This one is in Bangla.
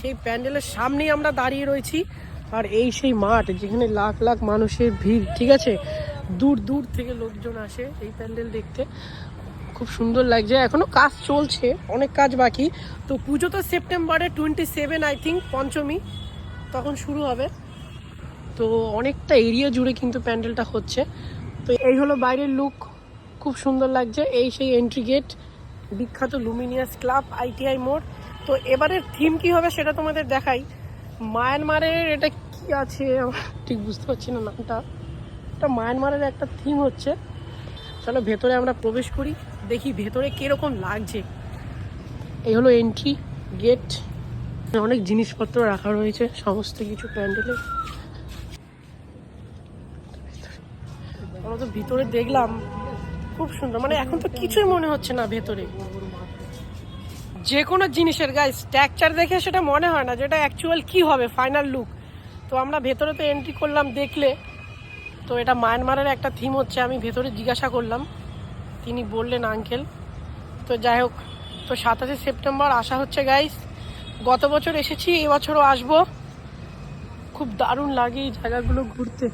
সেই প্যান্ডেলের সামনেই আমরা দাঁড়িয়ে রয়েছি, আর এই সেই মাঠ যেখানে লাখ লাখ মানুষের ভিড়। ঠিক আছে, দূর দূর থেকে লোকজন আসে এই প্যান্ডেল দেখতে। খুব সুন্দর লাগছে। এখনো কাজ চলছে, অনেক কাজ বাকি। তো পুজো তো সেপ্টেম্বরে 27 আই থিঙ্ক, পঞ্চমী তখন শুরু হবে। তো অনেকটা এরিয়া জুড়ে কিন্তু প্যান্ডেলটা হচ্ছে। তো এই হলো বাইরের লুক, খুব সুন্দর লাগছে। এই সেই এন্ট্রি গেট, বিখ্যাত লুমিনিয়াস ক্লাব, ITI মোড়। তো এবারের থিম কি হবে সেটা তোমাদের দেখাই। মায়ানমারের এটা কি আছে ঠিক বুঝতে পারছি না নামটা। এটা মায়ানমারের একটা থিম হচ্ছে। চলো ভেতরে আমরা প্রবেশ করি, দেখি ভেতরে কিরকম লাগছে। এই হলো এন্ট্রি গেট, অনেক জিনিসপত্র রাখা রয়েছে সমস্ত কিছু প্যান্ডেলে। আমরা তো ভিতরে দেখলাম, খুব সুন্দর। মানে এখন তো কিছুই মনে হচ্ছে না ভেতরে, যে কোনো জিনিসের গায়ে স্ট্রাকচার দেখে সেটা মনে হয় না যেটা অ্যাকচুয়াল কি হবে ফাইনাল লুক। তো আমরা ভেতরে তো এন্ট্রি করলাম, দেখলে তো এটা মায়ানমারের একটা থিম হচ্ছে। আমি ভেতরে জিজ্ঞাসা করলাম, তিনি বললেন আঙ্কেল। তো যাই হোক, তো 27 সেপ্টেম্বর আসা হচ্ছে গাইস। গত বছর এসেছি, এবছরও আসবো। খুব দারুণ লাগে এই জায়গাগুলো ঘুরতে।